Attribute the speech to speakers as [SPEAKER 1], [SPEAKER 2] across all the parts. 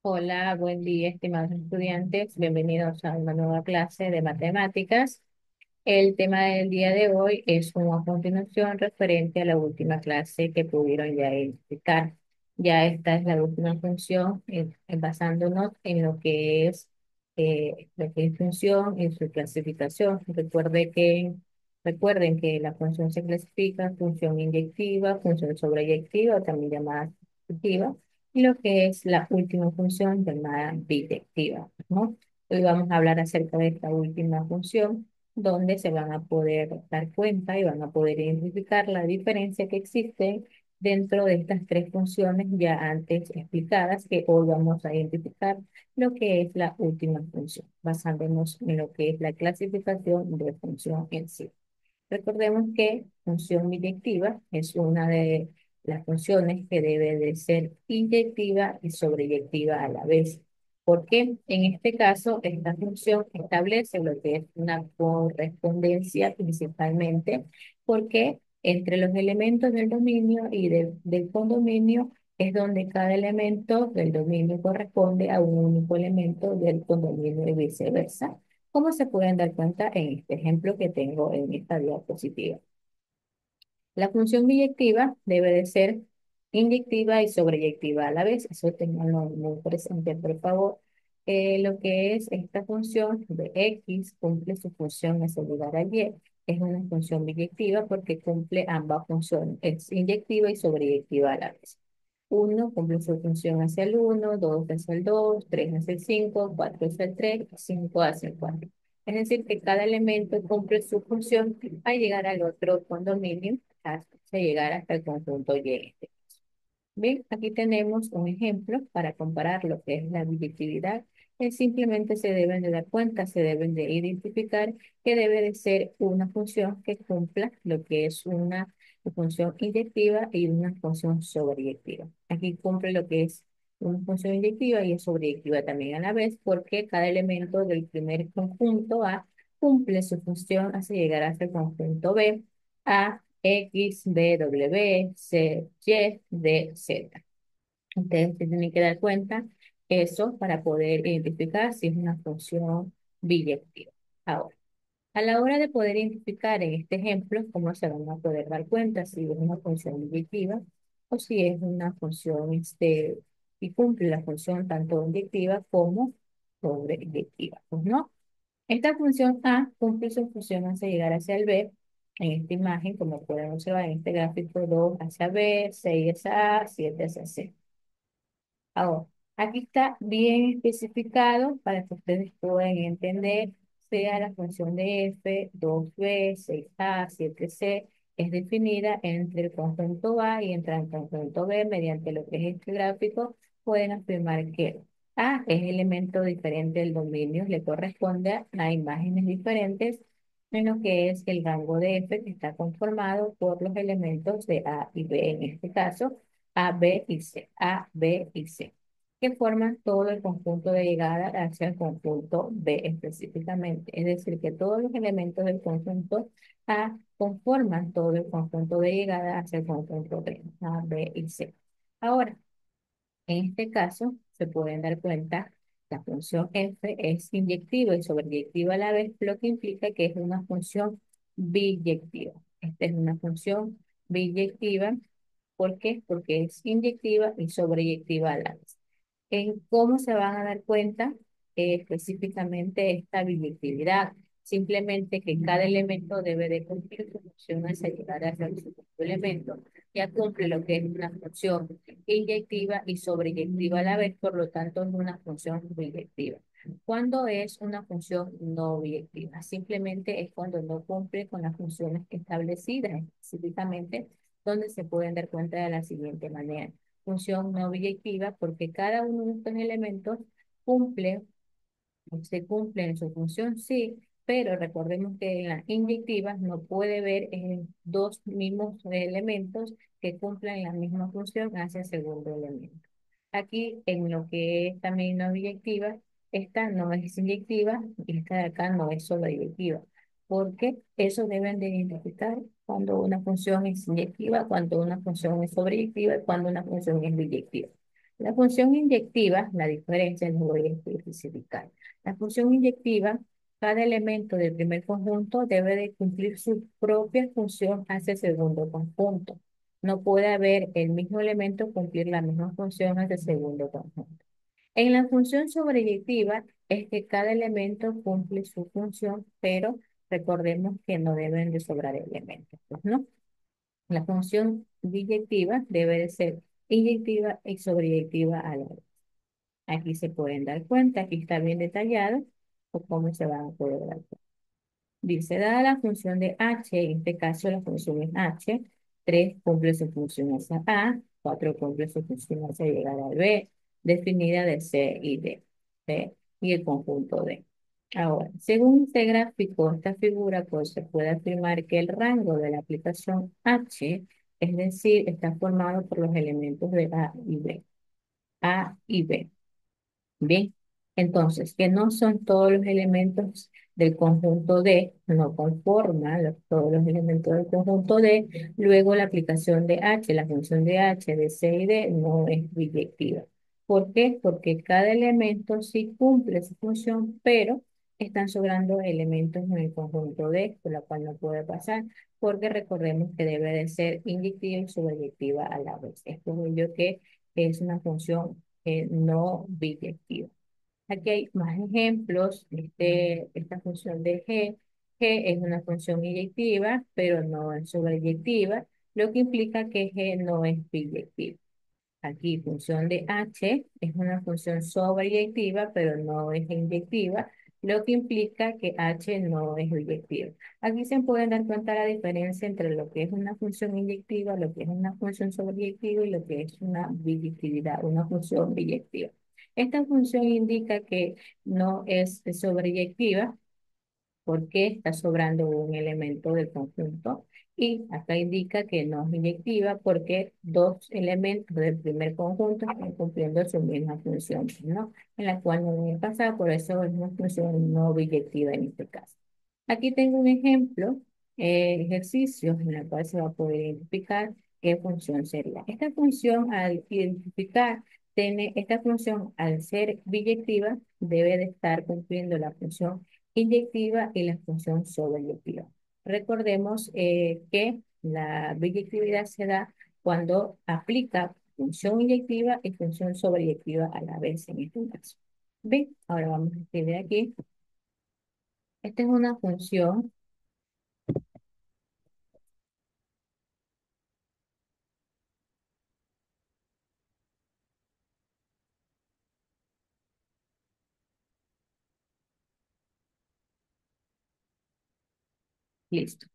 [SPEAKER 1] Hola, buen día, estimados estudiantes. Bienvenidos a una nueva clase de matemáticas. El tema del día de hoy es una continuación referente a la última clase que pudieron ya identificar. Ya esta es la última función, basándonos en lo que es función y su clasificación. Recuerden que la función se clasifica en función inyectiva, función sobreyectiva, también llamada sustitutiva, y lo que es la última función llamada biyectiva, ¿no? Hoy vamos a hablar acerca de esta última función donde se van a poder dar cuenta y van a poder identificar la diferencia que existe dentro de estas tres funciones ya antes explicadas, que hoy vamos a identificar lo que es la última función, basándonos en lo que es la clasificación de función en sí. Recordemos que función biyectiva es una de las funciones que debe de ser inyectiva y sobreyectiva a la vez. Porque en este caso, esta función establece lo que es una correspondencia principalmente, porque entre los elementos del dominio y del condominio es donde cada elemento del dominio corresponde a un único elemento del condominio y viceversa, como se pueden dar cuenta en este ejemplo que tengo en esta diapositiva. La función biyectiva debe de ser inyectiva y sobreyectiva a la vez. Eso tenganlo muy presente, por favor. Lo que es esta función de X cumple su función hacia llegar a Y. Es una función biyectiva porque cumple ambas funciones. Es inyectiva y sobreyectiva a la vez. Uno cumple su función hacia el uno, 2 hacia el 2, 3 hacia el 5, 4 hacia el 3, 5 hacia el 4. Es decir, que cada elemento cumple su función al llegar al otro condominio hasta llegar hasta el conjunto Y. Bien, aquí tenemos un ejemplo para comparar lo que es la biyectividad. Simplemente se deben de dar cuenta, se deben de identificar que debe de ser una función que cumpla lo que es una función inyectiva y una función sobreyectiva. Aquí cumple lo que es una función inyectiva y es sobreyectiva también a la vez, porque cada elemento del primer conjunto A cumple su función hasta llegar hasta el conjunto B, A, X, B, W, C, Y, D, Z. Ustedes se tienen que dar cuenta eso para poder identificar si es una función biyectiva. Ahora, a la hora de poder identificar en este ejemplo, ¿cómo se van a poder dar cuenta si es una función biyectiva o si es una función y cumple la función tanto inyectiva como sobreyectiva? Pues no. Esta función A cumple su función hacia llegar hacia el B. En esta imagen, como pueden observar en este gráfico, 2 hacia B, 6 hacia A, 7 hacia C. Ahora, aquí está bien especificado para que ustedes puedan entender, sea la función de f, 2b, 6a, 7c, es definida entre el conjunto A y entre el conjunto B mediante lo que es este gráfico, pueden afirmar que A es elemento diferente del dominio, le corresponde a imágenes diferentes en lo que es el rango de f que está conformado por los elementos de A y B, en este caso a, B y C, A, B y C, que forman todo el conjunto de llegada hacia el conjunto B específicamente. Es decir, que todos los elementos del conjunto A conforman todo el conjunto de llegada hacia el conjunto B, A, B y C. Ahora, en este caso, se pueden dar cuenta, la función f es inyectiva y sobreyectiva a la vez, lo que implica que es una función biyectiva. Esta es una función biyectiva. ¿Por qué? Porque es inyectiva y sobreyectiva a la vez. ¿En cómo se van a dar cuenta específicamente esta biyectividad? Simplemente que cada elemento debe de cumplir su función hacia llegar a ser su propio elemento. Ya cumple lo que es una función inyectiva y sobreyectiva a la vez, por lo tanto es una función biyectiva. ¿Cuándo es una función no biyectiva? Simplemente es cuando no cumple con las funciones establecidas, específicamente donde se pueden dar cuenta de la siguiente manera: función no biyectiva porque cada uno de estos elementos cumple, se cumple en su función, sí, pero recordemos que en las inyectivas no puede ver dos mismos elementos que cumplan la misma función hacia el segundo elemento. Aquí, en lo que es también no biyectiva, esta no es inyectiva y esta de acá no es solo biyectiva, porque eso deben de identificar cuando una función es inyectiva, cuando una función es sobreyectiva y cuando una función es biyectiva. La función inyectiva, la diferencia les voy a especificar. La función inyectiva, cada elemento del primer conjunto debe de cumplir su propia función hacia el segundo conjunto. No puede haber el mismo elemento cumplir la misma función hacia el segundo conjunto. En la función sobreyectiva es que cada elemento cumple su función, pero recordemos que no deben de sobrar elementos, pues, ¿no? La función biyectiva debe de ser inyectiva y sobreyectiva a la vez. Aquí se pueden dar cuenta, aquí está bien detallado o cómo se van a poder dar cuenta. Dice, dada la función de h, en este caso la función es h, 3 cumple su función hacia A, 4 cumple su función hacia llegar al B, definida de C y D, C y el conjunto D. Ahora, según este gráfico, esta figura, pues se puede afirmar que el rango de la aplicación H, es decir, está formado por los elementos de A y B. A y B. Bien, entonces, que no son todos los elementos del conjunto D, no conforman todos los elementos del conjunto D, luego la aplicación de H, la función de H, de C y D, no es biyectiva. ¿Por qué? Porque cada elemento sí cumple su función, pero están sobrando elementos en el conjunto D, por la cual no puede pasar, porque recordemos que debe de ser inyectiva y sobreyectiva a la vez. Es por ello que es una función no biyectiva. Aquí hay más ejemplos. Esta función de G es una función inyectiva, pero no es sobreyectiva, lo que implica que G no es biyectiva. Aquí, función de H es una función sobreyectiva, pero no es inyectiva, lo que implica que H no es biyectiva. Aquí se pueden dar cuenta la diferencia entre lo que es una función inyectiva, lo que es una función sobreyectiva y lo que es una biyectividad, una función biyectiva. Esta función indica que no es sobreyectiva, porque está sobrando un elemento del conjunto. Y acá indica que no es inyectiva porque dos elementos del primer conjunto están cumpliendo su misma función, ¿no? En la cual no debe pasar, por eso es una función no biyectiva en este caso. Aquí tengo un ejemplo, ejercicios en el cual se va a poder identificar qué función sería. Esta función, al identificar, tiene, esta función, al ser biyectiva, debe de estar cumpliendo la función inyectiva y la función sobreyectiva. Recordemos que la biyectividad se da cuando aplica función inyectiva y función sobreyectiva a la vez en este caso. Bien, ahora vamos a escribir aquí. Esta es una función, listo.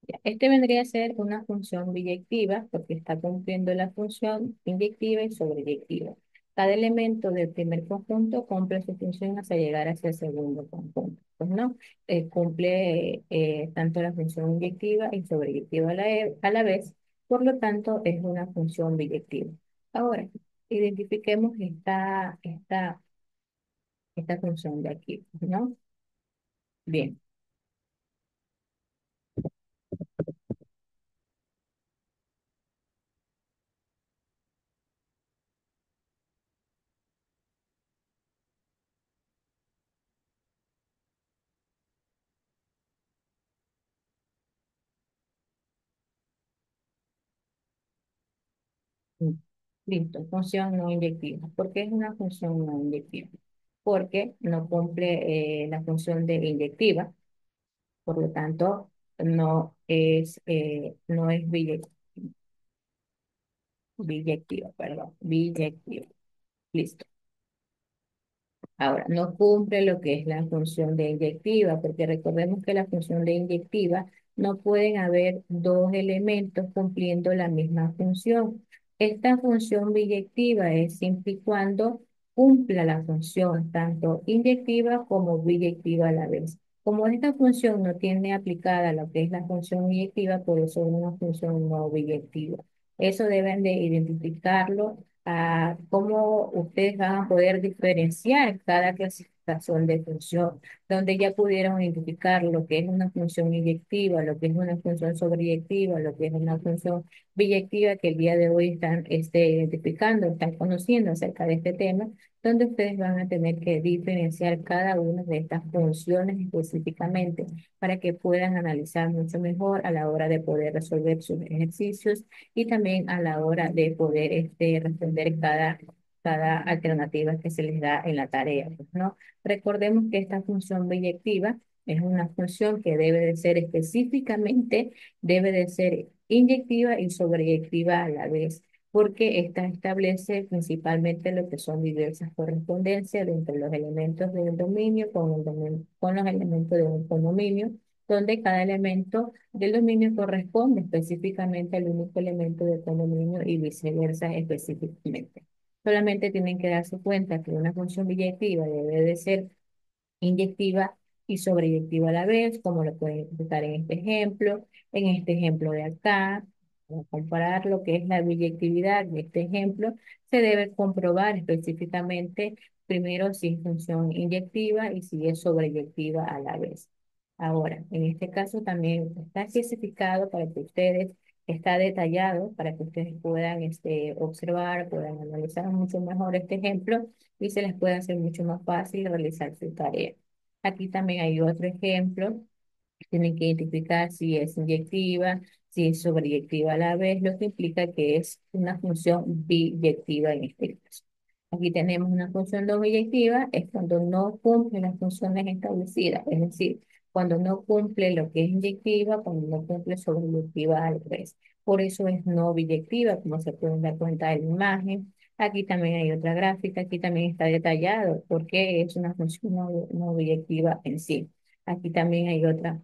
[SPEAKER 1] Ya, este vendría a ser una función biyectiva porque está cumpliendo la función inyectiva y sobreyectiva. Cada elemento del primer conjunto cumple su función hasta llegar hacia el segundo conjunto. Pues no, cumple tanto la función inyectiva y sobreyectiva a la vez, por lo tanto es una función biyectiva. Ahora, identifiquemos esta función de aquí, ¿no? Bien. Mm. Listo, función no inyectiva. ¿Por qué es una función no inyectiva? Porque no cumple la función de inyectiva, por lo tanto, no es biyectiva, perdón, biyectiva. Listo. Ahora, no cumple lo que es la función de inyectiva, porque recordemos que la función de inyectiva no pueden haber dos elementos cumpliendo la misma función. Esta función biyectiva es siempre y cuando cumpla la función tanto inyectiva como biyectiva a la vez. Como esta función no tiene aplicada lo que es la función inyectiva, por eso es una función no biyectiva. Eso deben de identificarlo a cómo ustedes van a poder diferenciar razón de función, donde ya pudieron identificar lo que es una función inyectiva, lo que es una función sobreyectiva, lo que es una función biyectiva, que el día de hoy están identificando, están conociendo acerca de este tema, donde ustedes van a tener que diferenciar cada una de estas funciones específicamente para que puedan analizar mucho mejor a la hora de poder resolver sus ejercicios y también a la hora de poder responder cada alternativa que se les da en la tarea, pues, ¿no? Recordemos que esta función biyectiva es una función que debe de ser específicamente, debe de ser inyectiva y sobreyectiva a la vez, porque esta establece principalmente lo que son diversas correspondencias entre los elementos del dominio con los elementos de un codominio, donde cada elemento del dominio corresponde específicamente al único elemento del condominio y viceversa específicamente. Solamente tienen que darse cuenta que una función biyectiva debe de ser inyectiva y sobreyectiva a la vez, como lo pueden explicar en este ejemplo. En este ejemplo de acá, para comparar lo que es la biyectividad de este ejemplo, se debe comprobar específicamente primero si es función inyectiva y si es sobreyectiva a la vez. Ahora, en este caso también está especificado para que ustedes, está detallado para que ustedes puedan observar, puedan analizar mucho mejor este ejemplo y se les puede hacer mucho más fácil realizar su tarea. Aquí también hay otro ejemplo. Tienen que identificar si es inyectiva, si es sobreyectiva a la vez, lo que implica que es una función biyectiva en este caso. Aquí tenemos una función no biyectiva, es cuando no cumple las funciones establecidas, es decir, cuando no cumple lo que es inyectiva, cuando no cumple sobreyectiva a la vez. Por eso es no biyectiva, como se pueden dar cuenta de la imagen. Aquí también hay otra gráfica, aquí también está detallado por qué es una función no biyectiva en sí. Aquí también hay otras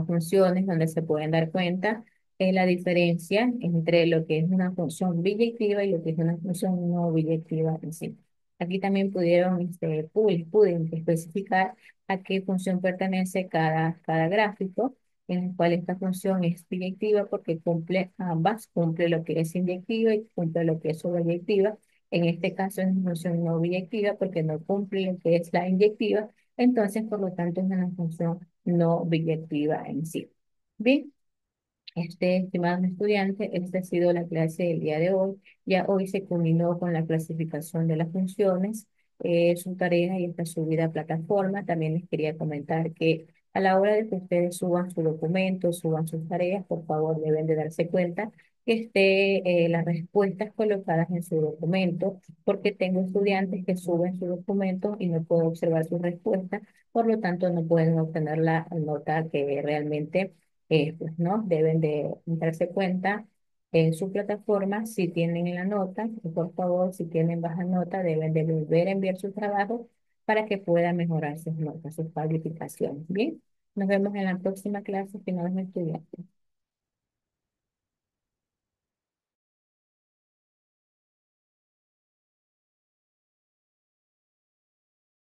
[SPEAKER 1] funciones donde se pueden dar cuenta es la diferencia entre lo que es una función biyectiva y lo que es una función no biyectiva en sí. Aquí también pudieron especificar a qué función pertenece cada gráfico, en el cual esta función es biyectiva porque cumple ambas, cumple lo que es inyectiva y cumple lo que es sobreyectiva. En este caso es una función no biyectiva porque no cumple lo que es la inyectiva, entonces por lo tanto es una función no biyectiva en sí. Bien, estimado estudiante, esta ha sido la clase del día de hoy. Ya hoy se culminó con la clasificación de las funciones, su tarea y esta subida a plataforma. También les quería comentar que a la hora de que ustedes suban su documento, suban sus tareas, por favor deben de darse cuenta que esté las respuestas colocadas en su documento, porque tengo estudiantes que suben su documento y no puedo observar sus respuestas, por lo tanto no pueden obtener la nota que realmente pues, ¿no? Deben de darse cuenta en su plataforma si tienen la nota, y por favor, si tienen baja nota, deben de volver a enviar su trabajo para que puedan mejorar sus notas, sus calificaciones. Bien, nos vemos en la próxima clase, estimados estudiantes.